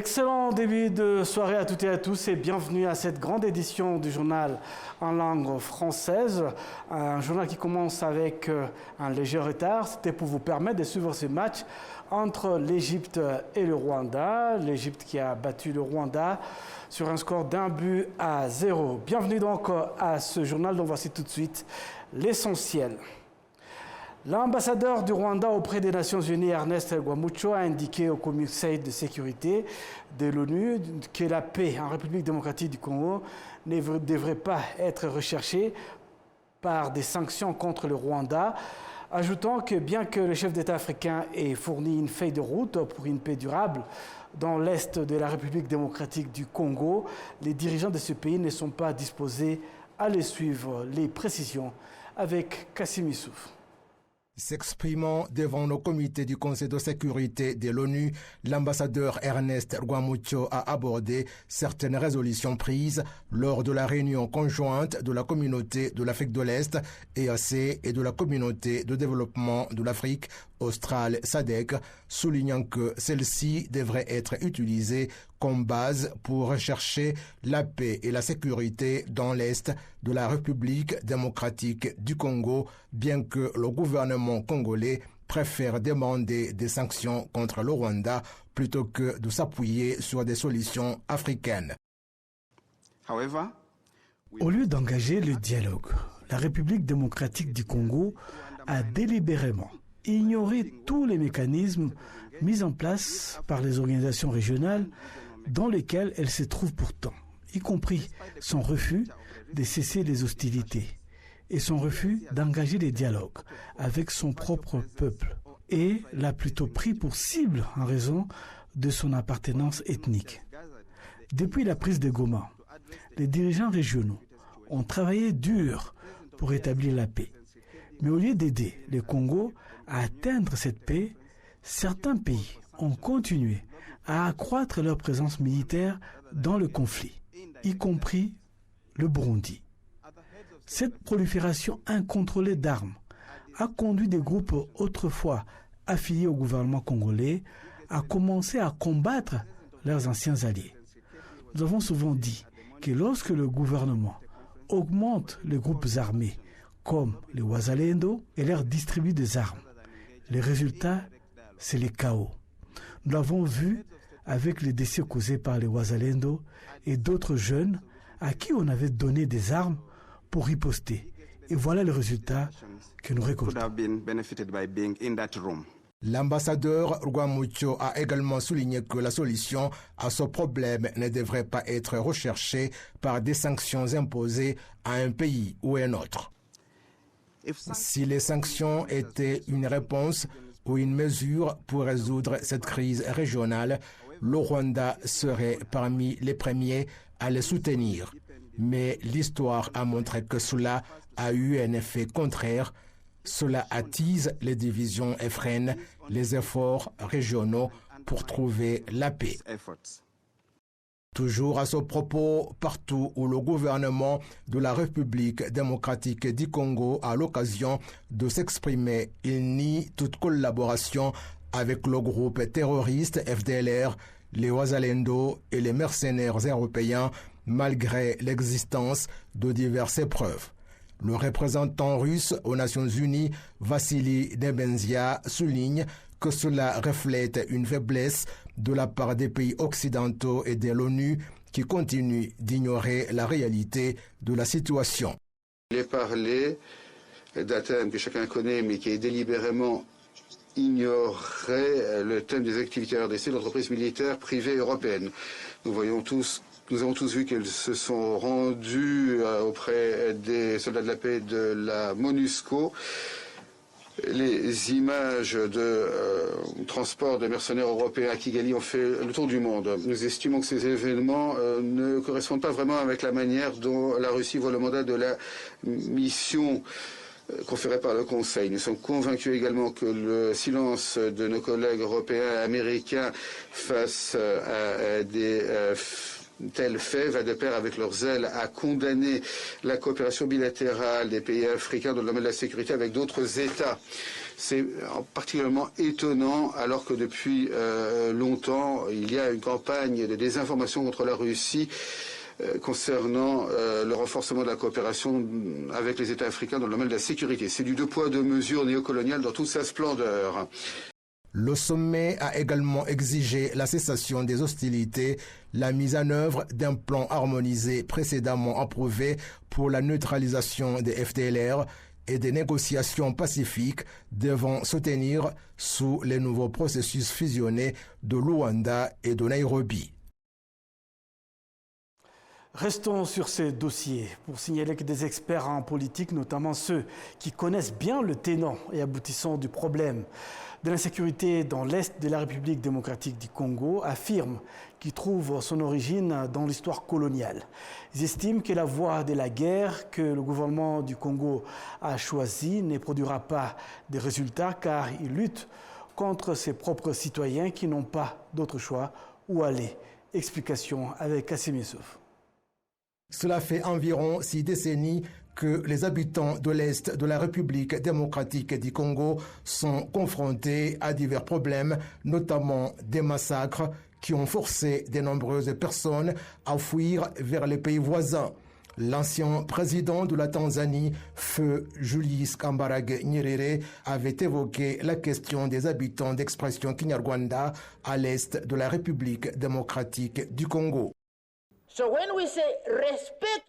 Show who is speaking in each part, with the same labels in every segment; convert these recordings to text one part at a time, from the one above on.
Speaker 1: Excellent début de soirée à toutes et à tous et bienvenue à cette grande édition du journal en langue française. Un journal qui commence avec un léger retard. C'était pour vous permettre de suivre ce match entre l'Égypte et le Rwanda. L'Égypte qui a battu le Rwanda sur un score d'1-0. Bienvenue donc à ce journal dont voici tout de suite l'essentiel. L'ambassadeur du Rwanda auprès des Nations Unies, Ernest Rwamucho, a indiqué au Conseil de sécurité de l'ONU que la paix en République démocratique du Congo ne devrait pas être recherchée par des sanctions contre le Rwanda, ajoutant que bien que le chef d'État africain ait fourni une feuille de route pour une paix durable dans l'est de la République démocratique du Congo, les dirigeants de ce pays ne sont pas disposés à les suivre. Les précisions avec Kassim Issouf.
Speaker 2: S'exprimant devant le comité du Conseil de sécurité de l'ONU, l'ambassadeur Ernest Rwamucho a abordé certaines résolutions prises lors de la réunion conjointe de la communauté de l'Afrique de l'Est, EAC, et de la communauté de développement de l'Afrique australe SADC, soulignant que celle-ci devrait être utilisée comme base pour rechercher la paix et la sécurité dans l'Est de la République démocratique du Congo, bien que le gouvernement congolais préfère demander des sanctions contre le Rwanda plutôt que de s'appuyer sur des solutions africaines.
Speaker 1: Au lieu d'engager le dialogue, la République démocratique du Congo a délibérément ignoré tous les mécanismes mis en place par les organisations régionales dans lesquelles elle se trouve pourtant, y compris son refus de cesser les hostilités et son refus d'engager des dialogues avec son propre peuple, et l'a plutôt pris pour cible en raison de son appartenance ethnique. Depuis la prise de Goma, les dirigeants régionaux ont travaillé dur pour établir la paix. Mais au lieu d'aider le Congo à atteindre cette paix, certains pays ont continué à accroître leur présence militaire dans le conflit, y compris le Burundi. Cette prolifération incontrôlée d'armes a conduit des groupes autrefois affiliés au gouvernement congolais à commencer à combattre leurs anciens alliés. Nous avons souvent dit que lorsque le gouvernement augmente les groupes armés comme les Wazalendo et leur distribue des armes, le résultat, c'est le chaos. Nous l'avons vu avec les décès causés par les Wazalendo et d'autres jeunes à qui on avait donné des armes pour riposter. Et voilà le résultat que nous récoltons.
Speaker 2: L'ambassadeur Rwamucho a également souligné que la solution à ce problème ne devrait pas être recherchée par des sanctions imposées à un pays ou un autre. Si les sanctions étaient une réponse ou une mesure pour résoudre cette crise régionale, le Rwanda serait parmi les premiers à les soutenir. Mais l'histoire a montré que cela a eu un effet contraire. Cela attise les divisions et freine les efforts régionaux pour trouver la paix. Toujours à ce propos, partout où le gouvernement de la République démocratique du Congo a l'occasion de s'exprimer, il nie toute collaboration avec le groupe terroriste FDLR, les Wazalendo et les mercenaires européens, malgré l'existence de diverses preuves. Le représentant russe aux Nations Unies, Vassili Nebenzia, souligne que cela reflète une faiblesse de la part des pays occidentaux et de l'ONU qui continuent d'ignorer la réalité de la situation.
Speaker 3: Il est parlé d'un thème que chacun connaît mais qui est délibérément ignoré, le thème des activités RDC de l'entreprise militaire privée européenne. Nous avons tous vu qu'elles se sont rendues auprès des soldats de la paix de la MONUSCO. Les images de transport de mercenaires européens à Kigali ont fait le tour du monde. Nous estimons que ces événements ne correspondent pas vraiment avec la manière dont la Russie voit le mandat de la mission conférée par le Conseil. Nous sommes convaincus également que le silence de nos collègues européens et américains face à des tel fait va de pair avec leur zèle à condamner la coopération bilatérale des pays africains dans le domaine de la sécurité avec d'autres États. C'est particulièrement étonnant alors que depuis longtemps, il y a une campagne de désinformation contre la Russie concernant le renforcement de la coopération avec les États africains dans le domaine de la sécurité. C'est du deux poids, deux mesures néocoloniales dans toute sa splendeur.
Speaker 2: Le sommet a également exigé la cessation des hostilités, la mise en œuvre d'un plan harmonisé précédemment approuvé pour la neutralisation des FDLR et des négociations pacifiques devant se tenir sous les nouveaux processus fusionnés de Luanda et de Nairobi.
Speaker 1: Restons sur ces dossiers pour signaler que des experts en politique, notamment ceux qui connaissent bien le tenant et aboutissant du problème de l'insécurité dans l'Est de la République démocratique du Congo, affirment qu'il trouve son origine dans l'histoire coloniale. Ils estiment que la voie de la guerre que le gouvernement du Congo a choisie ne produira pas de résultats car il lutte contre ses propres citoyens qui n'ont pas d'autre choix où aller. Explication avec Kassim Youssouf.
Speaker 2: Cela fait environ 6 décennies que les habitants de l'Est de la République démocratique du Congo sont confrontés à divers problèmes, notamment des massacres qui ont forcé de nombreuses personnes à fuir vers les pays voisins. L'ancien président de la Tanzanie, Feu Julius Kambarage Nyerere, avait évoqué la question des habitants d'expression Kinyarwanda à l'Est de la République démocratique du Congo.
Speaker 4: So when we say respect,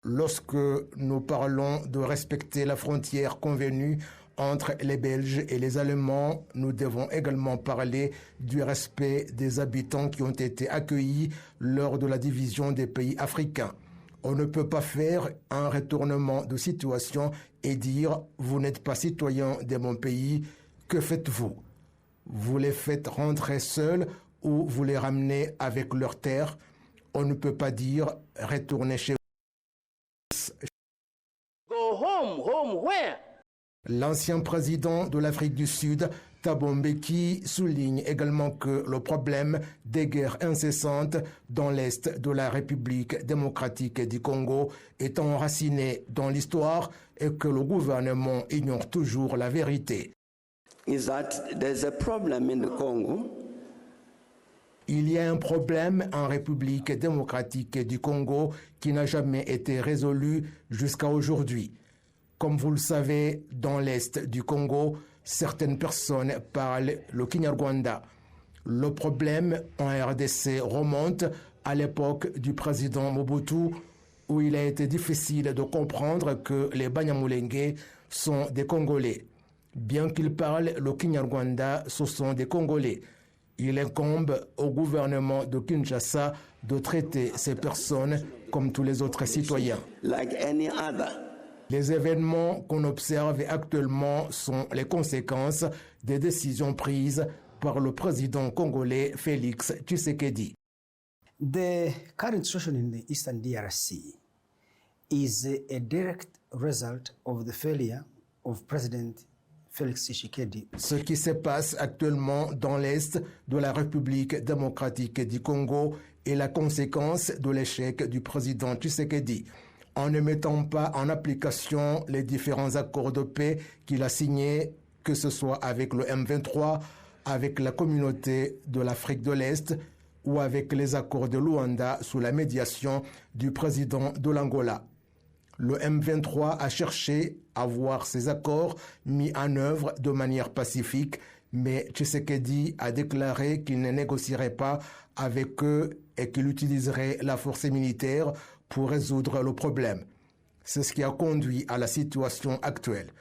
Speaker 2: lorsque nous parlons de respecter la frontière convenue entre les Belges et les Allemands, nous devons également parler du respect des habitants qui ont été accueillis lors de la division des pays africains. On ne peut pas faire un retournement de situation et dire « vous n'êtes pas citoyen de mon pays, que faites-vous » Vous les faites rentrer seuls ou vous les ramenez avec leurs terres. On ne peut pas dire « retournez chez vous ».
Speaker 4: go home where?
Speaker 2: L'ancien président de l'Afrique du Sud, Thabo Mbeki, souligne également que le problème des guerres incessantes dans l'Est de la République démocratique du Congo est enraciné dans l'histoire et que le gouvernement ignore toujours la vérité.
Speaker 5: Is that there's a problem in the Congo?
Speaker 2: Il y a un problème en République démocratique du Congo qui n'a jamais été résolu jusqu'à aujourd'hui. Comme vous le savez, dans l'Est du Congo, certaines personnes parlent le Kinyarwanda. Le problème en RDC remonte à l'époque du président Mobutu, où il a été difficile de comprendre que les Banyamulenge sont des Congolais. Bien qu'ils parlent le Kinyarwanda, ce sont des Congolais. Il incombe au gouvernement de Kinshasa de traiter ces personnes comme tous les autres citoyens.
Speaker 5: Like any other.
Speaker 2: Les événements qu'on observe actuellement sont les conséquences des décisions prises par le président congolais Félix Tshisekedi.
Speaker 6: The current situation in the Eastern DRC is a direct result of the failure of President Félix Tshisekedi.
Speaker 2: Ce qui se passe actuellement dans l'Est de la République démocratique du Congo est la conséquence de l'échec du président Tshisekedi. En ne mettant pas en application les différents accords de paix qu'il a signés, que ce soit avec le M23, avec la communauté de l'Afrique de l'Est ou avec les accords de Luanda sous la médiation du président de l'Angola. Le M23 a cherché à voir ces accords mis en œuvre de manière pacifique, mais Tshisekedi a déclaré qu'il ne négocierait pas avec eux et qu'il utiliserait la force militaire pour résoudre le problème. C'est ce qui a conduit à la situation actuelle.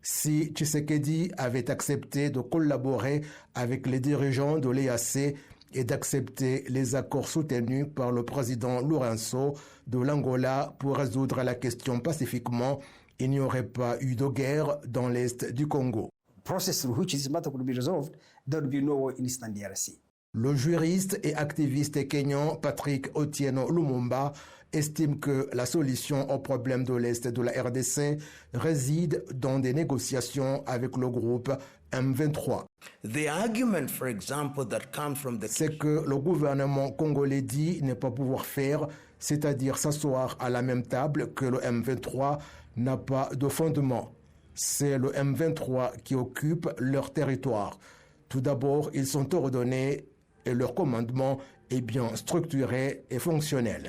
Speaker 2: Si Tshisekedi avait accepté de collaborer avec les dirigeants de l'EAC et d'accepter les accords soutenus par le président Lourenço de l'Angola pour résoudre la question pacifiquement, il n'y aurait pas eu de guerre dans l'Est du Congo.
Speaker 6: Process through which this matter could be resolved, there would be no war in Eastern DRC.
Speaker 2: Le juriste et activiste kényan Patrick Otieno Lumumba estime que la solution au problème de l'Est de la RDC réside dans des négociations avec le groupe M23. C'est que le gouvernement congolais dit ne pas pouvoir faire, c'est-à-dire s'asseoir à la même table que le M23 n'a pas de fondement. C'est le M23 qui occupe leur territoire. Tout d'abord, ils sont ordonnés et leur commandement est bien structuré et fonctionnel.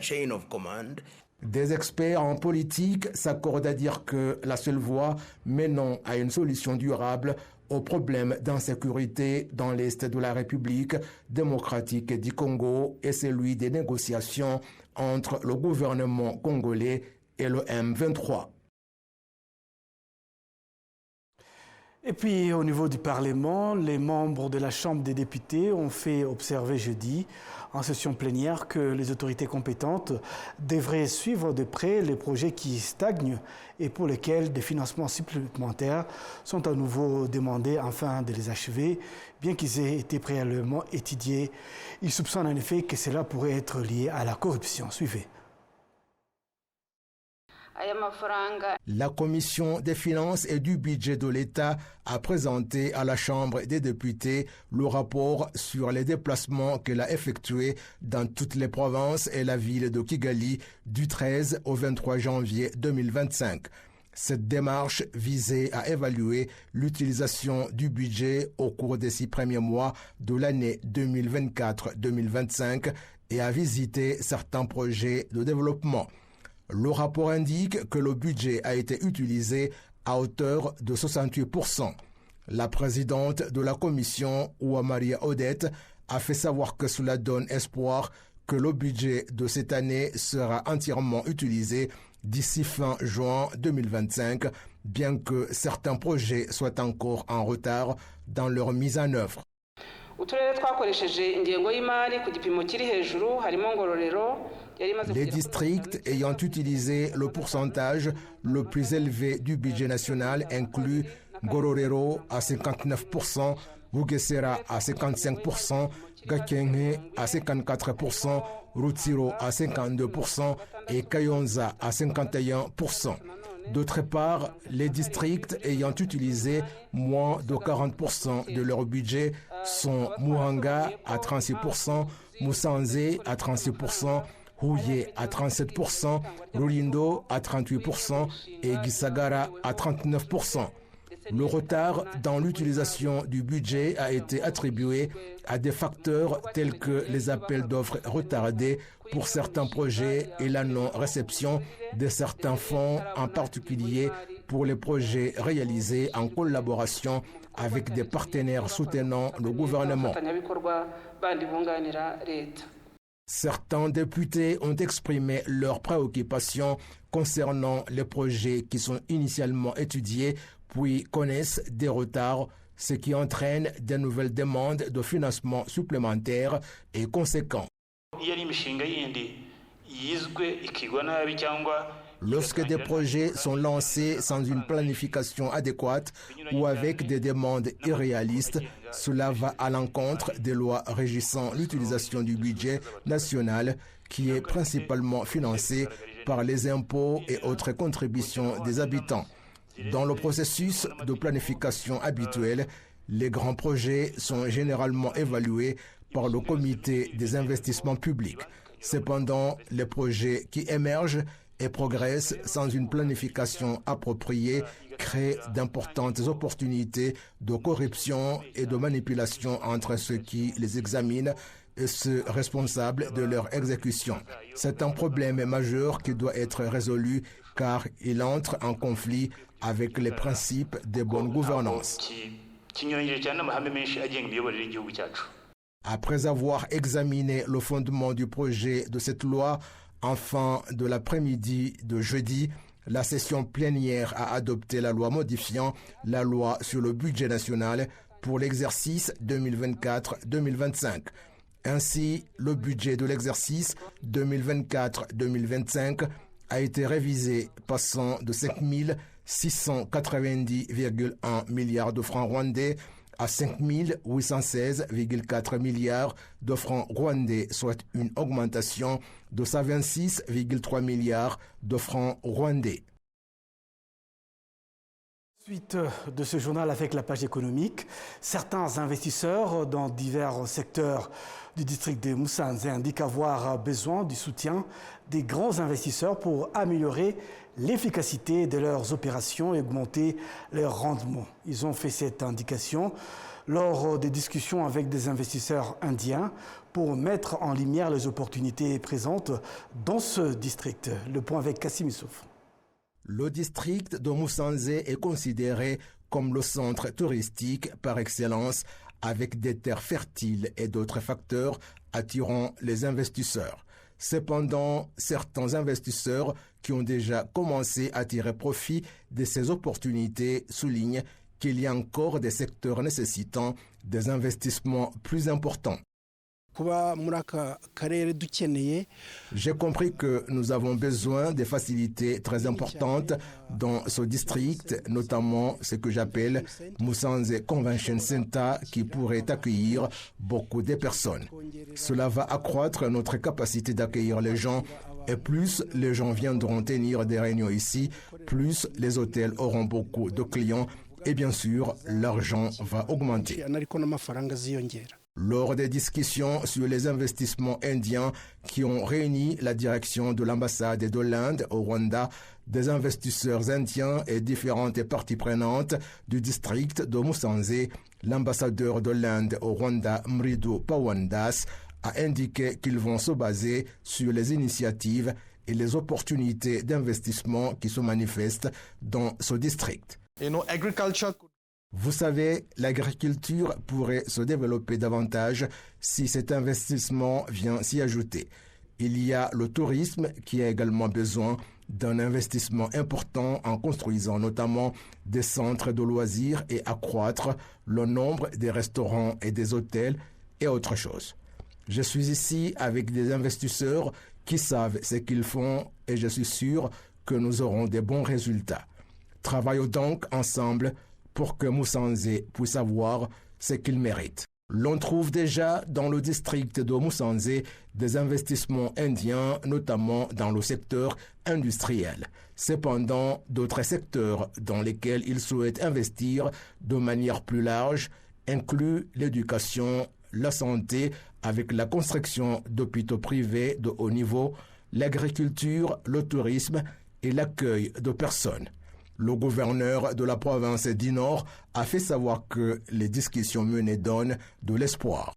Speaker 2: Des experts en politique s'accordent à dire que la seule voie menant à une solution durable au problème d'insécurité dans l'Est de la République démocratique du Congo est celui des négociations entre le gouvernement congolais et le M23.
Speaker 1: Et puis, au niveau du Parlement, les membres de la Chambre des députés ont fait observer jeudi, en session plénière, que les autorités compétentes devraient suivre de près les projets qui stagnent et pour lesquels des financements supplémentaires sont à nouveau demandés afin de les achever, bien qu'ils aient été préalablement étudiés. Ils soupçonnent en effet que cela pourrait être lié à la corruption. Suivez.
Speaker 2: La Commission des finances et du budget de l'État a présenté à la Chambre des députés le rapport sur les déplacements qu'elle a effectués dans toutes les provinces et la ville de Kigali du 13 au 23 janvier 2025. Cette démarche visait à évaluer l'utilisation du budget au cours des 6 premiers mois de l'année 2024-2025 et à visiter certains projets de développement. Le rapport indique que le budget a été utilisé à hauteur de 68%. La présidente de la commission, Ouamaria Odette, a fait savoir que cela donne espoir que le budget de cette année sera entièrement utilisé d'ici fin juin 2025, bien que certains projets soient encore en retard dans leur mise en œuvre. Les districts ayant utilisé le pourcentage le plus élevé du budget national incluent Ngororero à 59%, Bugesera à 55%, Gakenke à 54%, Rutsiro à 52% et Kayonza à 51%. D'autre part, les districts ayant utilisé moins de 40% de leur budget sont Muhanga à 36%, Musanze à 36%, Huye à 37%, Rulindo à 38% et Gisagara à 39%. Le retard dans l'utilisation du budget a été attribué à des facteurs tels que les appels d'offres retardés pour certains projets et la non-réception de certains fonds, en particulier pour les projets réalisés en collaboration avec des partenaires soutenant le gouvernement. Certains députés ont exprimé leurs préoccupations concernant les projets qui sont initialement étudiés puis connaissent des retards, ce qui entraîne de nouvelles demandes de financement supplémentaires et conséquents. Lorsque des projets sont lancés sans une planification adéquate ou avec des demandes irréalistes, cela va à l'encontre des lois régissant l'utilisation du budget national qui est principalement financé par les impôts et autres contributions des habitants. Dans le processus de planification habituel, les grands projets sont généralement évalués par le comité des investissements publics. Cependant, les projets qui émergent et progressent sans une planification appropriée créent d'importantes opportunités de corruption et de manipulation entre ceux qui les examinent et ceux responsables de leur exécution. C'est un problème majeur qui doit être résolu car il entre en conflit avec les principes de bonne gouvernance. Après avoir examiné le fondement du projet de cette loi, en fin de l'après-midi de jeudi, la session plénière a adopté la loi modifiant la loi sur le budget national pour l'exercice 2024-2025. Ainsi, le budget de l'exercice 2024-2025 a été révisé, passant de 5 690,1 milliards de francs rwandais à 5 816,4 milliards de francs rwandais, soit une augmentation de 126,3 milliards de francs rwandais.
Speaker 1: Suite de ce journal avec la page économique, certains investisseurs dans divers secteurs du district de Musanze indiquent avoir besoin du soutien des grands investisseurs pour améliorer l'efficacité de leurs opérations et augmenter leur rendement. Ils ont fait cette indication lors des discussions avec des investisseurs indiens pour mettre en lumière les opportunités présentes dans ce district. Le point avec Kassim Issouf.
Speaker 2: Le district de Musanze est considéré comme le centre touristique par excellence, avec des terres fertiles et d'autres facteurs attirant les investisseurs. Cependant, certains investisseurs qui ont déjà commencé à tirer profit de ces opportunités soulignent qu'il y a encore des secteurs nécessitant des investissements plus importants. J'ai compris que nous avons besoin de facilités très importantes dans ce district, notamment ce que j'appelle Musanze Convention Center, qui pourrait accueillir beaucoup de personnes. Cela va accroître notre capacité d'accueillir les gens, et plus les gens viendront tenir des réunions ici, plus les hôtels auront beaucoup de clients et bien sûr, l'argent va augmenter. Lors des discussions sur les investissements indiens qui ont réuni la direction de l'ambassade de l'Inde au Rwanda, des investisseurs indiens et différentes parties prenantes du district de Musanze, l'ambassadeur de l'Inde au Rwanda, Mridu Pawandas, a indiqué qu'ils vont se baser sur les initiatives et les opportunités d'investissement qui se manifestent dans ce district. Vous savez, l'agriculture pourrait se développer davantage si cet investissement vient s'y ajouter. Il y a le tourisme qui a également besoin d'un investissement important en construisant notamment des centres de loisirs et accroître le nombre des restaurants et des hôtels et autre chose. Je suis ici avec des investisseurs qui savent ce qu'ils font et je suis sûr que nous aurons des bons résultats. Travaillons donc ensemble pour que Musanze puisse avoir ce qu'il mérite. L'on trouve déjà dans le district de Musanze des investissements indiens, notamment dans le secteur industriel. Cependant, d'autres secteurs dans lesquels ils souhaitent investir de manière plus large incluent l'éducation, la santé, avec la construction d'hôpitaux privés de haut niveau, l'agriculture, le tourisme et l'accueil de personnes. Le gouverneur de la province du Nord a fait savoir que les discussions menées donnent de l'espoir.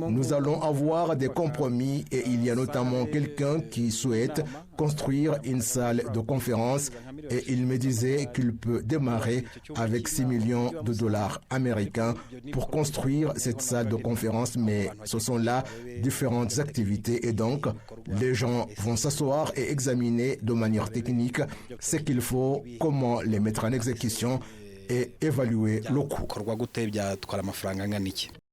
Speaker 2: Nous allons avoir des compromis et il y a notamment quelqu'un qui souhaite construire une salle de conférence et il me disait qu'il peut démarrer avec 6 millions de dollars américains pour construire cette salle de conférence, mais ce sont là différentes activités et donc les gens vont s'asseoir et examiner de manière technique ce qu'il faut, comment les mettre en exécution et évaluer le coût.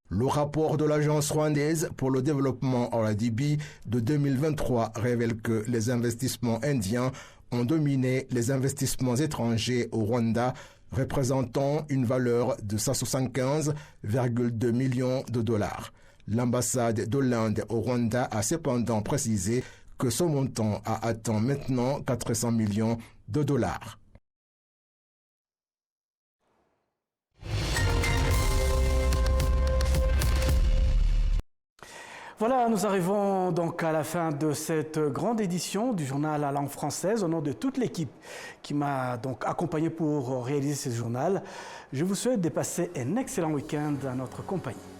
Speaker 2: Le rapport de l'Agence rwandaise pour le développement RDB de 2023 révèle que les investissements indiens ont dominé les investissements étrangers au Rwanda, représentant une valeur de 175,2 millions de dollars. L'ambassade de l'Inde au Rwanda a cependant précisé que ce montant a atteint maintenant 400 millions de dollars.
Speaker 1: Voilà, nous arrivons donc à la fin de cette grande édition du journal à langue française. Au nom de toute l'équipe qui m'a donc accompagné pour réaliser ce journal, je vous souhaite de passer un excellent week-end à notre compagnie.